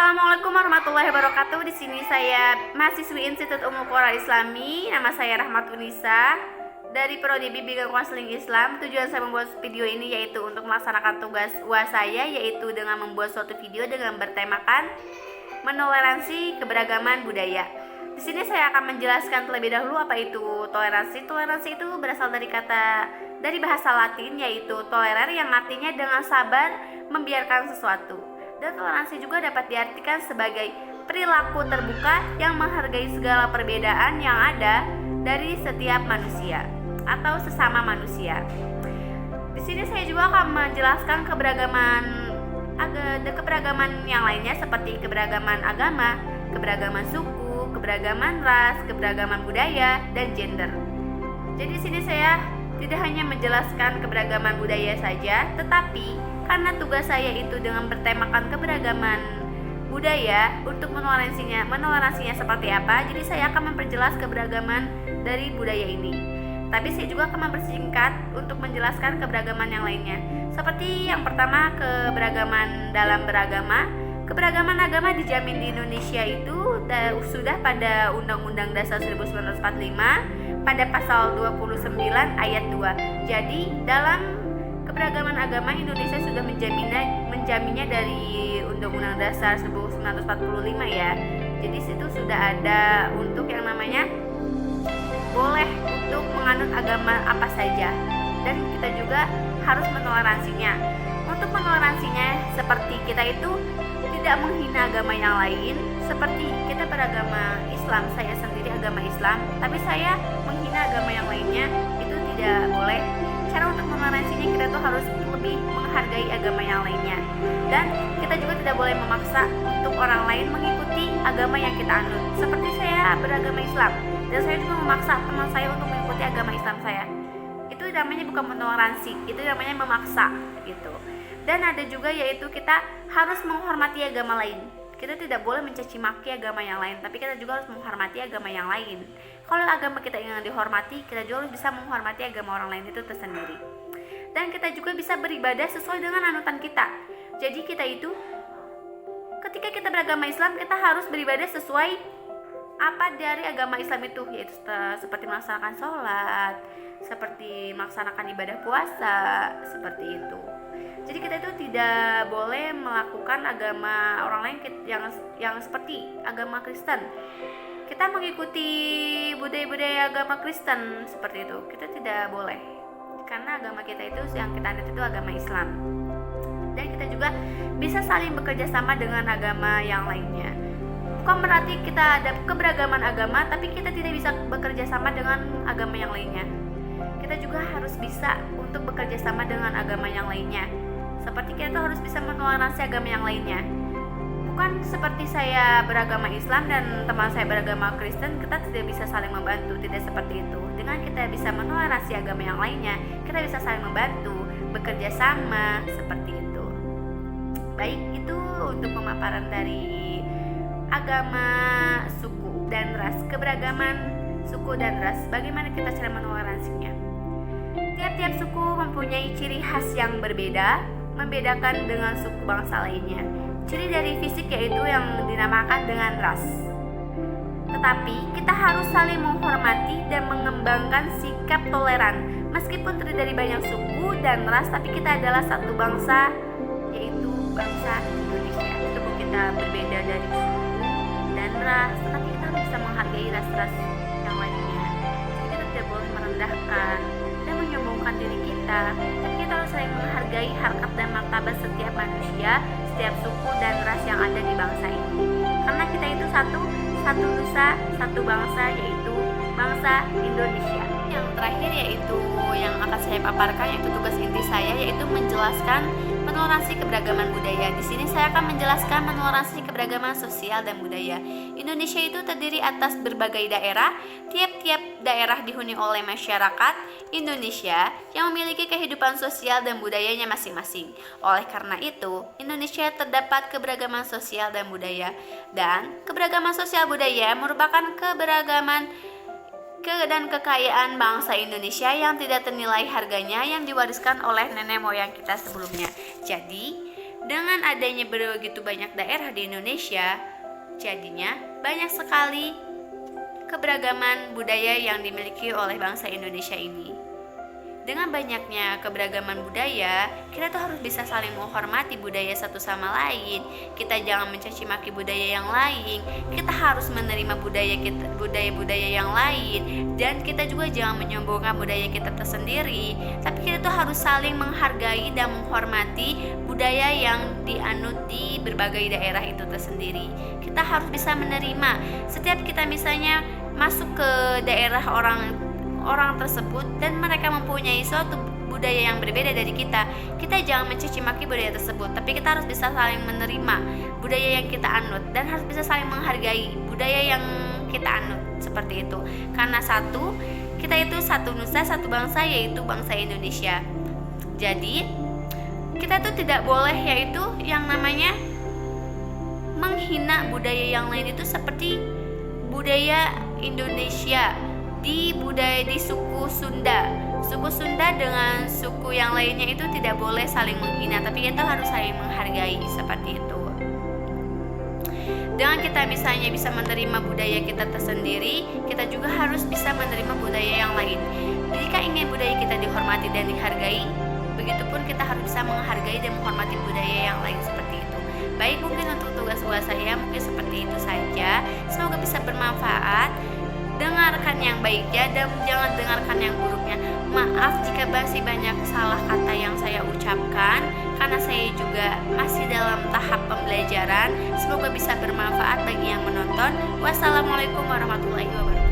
Assalamualaikum warahmatullahi wabarakatuh. Di sini saya mahasiswi Institut Ummul Qura Islami. Nama saya Rahmat Unisa dari Prodi Bimbingan Konseling Islam. Tujuan saya membuat video ini yaitu untuk melaksanakan tugas UAS saya, yaitu dengan membuat suatu video dengan bertemakan menoleransi keberagaman budaya. Di sini saya akan menjelaskan terlebih dahulu apa itu toleransi. Toleransi itu berasal dari bahasa Latin, yaitu tolerar, yang artinya dengan sabar membiarkan sesuatu. Dan toleransi juga dapat diartikan sebagai perilaku terbuka yang menghargai segala perbedaan yang ada dari setiap manusia atau sesama manusia. Di sini saya juga akan menjelaskan keberagaman yang lainnya, seperti keberagaman agama, keberagaman suku, keberagaman ras, keberagaman budaya, dan gender. Jadi di sini saya tidak hanya menjelaskan keberagaman budaya saja, tetapi karena tugas saya itu dengan bertemakan keberagaman budaya untuk menoleransinya seperti apa, jadi saya akan memperjelas keberagaman dari budaya ini. Tapi saya juga akan mempersingkat untuk menjelaskan keberagaman yang lainnya. Seperti yang pertama, keberagaman dalam beragama. Keberagaman agama dijamin di Indonesia itu sudah pada Undang-Undang Dasar 1945 pada pasal 29 ayat 2. Jadi dalam keberagaman agama Indonesia sudah menjaminnya dari Undang-Undang Dasar 1945 ya. Jadi situ sudah ada untuk yang namanya boleh untuk menganut agama apa saja, dan kita juga harus menoleransinya. Untuk menoleransinya seperti kita itu tidak menghina agama yang lain. Seperti kita beragama Islam, saya sendiri agama Islam, tapi saya menghina agama yang lainnya, itu tidak boleh. Cara untuk menoleransinya, kita tuh harus lebih menghargai agama yang lainnya, dan kita juga tidak boleh memaksa untuk orang lain mengikuti agama yang kita anut. Seperti saya beragama Islam dan saya juga memaksa teman saya untuk mengikuti agama Islam saya. Itu namanya bukan menoleransi, itu namanya memaksa gitu. Dan ada juga yaitu kita harus menghormati agama lain. Kita tidak boleh mencaci maki agama yang lain, tapi kita juga harus menghormati agama yang lain. Kalau agama kita ingin dihormati, kita juga harus bisa menghormati agama orang lain itu tersendiri. Dan kita juga bisa beribadah sesuai dengan anutan kita. Jadi kita itu ketika kita beragama Islam, kita harus beribadah sesuai apa dari agama Islam itu, yaitu seperti melaksanakan sholat, seperti melaksanakan ibadah puasa, seperti itu. Jadi kita itu tidak boleh melakukan agama orang lain yang seperti agama Kristen. Kita mengikuti budaya-budaya agama Kristen seperti itu, kita tidak boleh, karena agama kita itu yang kita anut itu agama Islam. Dan kita juga bisa saling bekerja sama dengan agama yang lainnya. Bukan berarti kita ada keberagaman agama, tapi kita tidak bisa bekerja sama dengan agama yang lainnya. Kita juga harus bisa untuk bekerja sama dengan agama yang lainnya. Seperti kita harus bisa menoleransi agama yang lainnya. Bukan seperti saya beragama Islam dan teman saya beragama Kristen, kita tidak bisa saling membantu. Tidak seperti itu. Dengan kita bisa menoleransi agama yang lainnya, kita bisa saling membantu, bekerja sama, seperti itu. Baik, itu untuk pemaparan dari agama, suku, dan ras. Keberagaman suku dan ras, bagaimana kita cara menoleransinya. Tiap-tiap suku mempunyai ciri khas yang berbeda, membedakan dengan suku bangsa lainnya. Ciri dari fisik yaitu yang dinamakan dengan ras. Tetapi kita harus saling menghormati dan mengembangkan sikap toleran. Meskipun terdiri dari banyak suku dan ras, tapi kita adalah satu bangsa, yaitu bangsa Indonesia. Meskipun kita berbeda dari suku dan ras, tetapi kita harus bisa menghargai ras-ras yang lainnya. Jadi kita tidak boleh merendahkan dan menyombongkan diri kita, tapi kita harus saling menghargai harkat dan martabat setiap manusia, setiap suku dan ras yang ada di bangsa ini. Karena kita itu satu nusa, satu bangsa, yaitu bangsa Indonesia. Yang terakhir yaitu yang akan saya paparkan, yaitu tugas inti saya, yaitu menjelaskan menoleransi keberagaman budaya. Di sini saya akan menjelaskan menoleransi keberagaman sosial dan budaya. Indonesia itu terdiri atas berbagai daerah. Tiap-tiap daerah dihuni oleh masyarakat Indonesia yang memiliki kehidupan sosial dan budayanya masing-masing. Oleh karena itu, Indonesia terdapat keberagaman sosial dan budaya. Dan keberagaman sosial budaya merupakan keberagaman dan kekayaan bangsa Indonesia yang tidak ternilai harganya, yang diwariskan oleh nenek moyang kita sebelumnya. Jadi Dengan adanya begitu banyak daerah di Indonesia, jadinya banyak sekali keberagaman budaya yang dimiliki oleh bangsa Indonesia ini. Dengan banyaknya keberagaman budaya, kita tuh harus bisa saling menghormati budaya satu sama lain. Kita jangan mencaci maki budaya yang lain. Kita harus menerima budaya-budaya yang lain, dan kita juga jangan menyombongkan budaya kita tersendiri. Tapi kita tuh harus saling menghargai dan menghormati budaya yang dianut di berbagai daerah itu tersendiri. Kita harus bisa menerima setiap kita misalnya masuk ke daerah orang tersebut dan mereka mempunyai suatu budaya yang berbeda dari kita jangan mencaci maki budaya tersebut, tapi kita harus bisa saling menerima budaya yang kita anut dan harus bisa saling menghargai budaya yang kita anut, seperti itu. Karena kita itu satu nusa, satu bangsa, yaitu bangsa Indonesia. Jadi kita tuh tidak boleh yaitu yang namanya menghina budaya yang lain, itu seperti budaya Indonesia di suku Sunda dengan suku yang lainnya itu tidak boleh saling menghina, tapi kita harus saling menghargai, seperti itu. Dengan kita misalnya bisa menerima budaya kita tersendiri, kita juga harus bisa menerima budaya yang lain. Jika ingin budaya kita dihormati dan dihargai, begitupun kita harus bisa menghargai dan menghormati budaya yang lain, seperti itu. Baik, mungkin untuk tugas-tugas saya mungkin seperti itu saja. Semoga bisa bermanfaat. Dengarkan yang baiknya dan jangan dengarkan yang buruknya. Maaf jika masih banyak salah kata yang saya ucapkan, karena saya juga masih dalam tahap pembelajaran. Semoga bisa bermanfaat bagi yang menonton. Wassalamualaikum warahmatullahi wabarakatuh.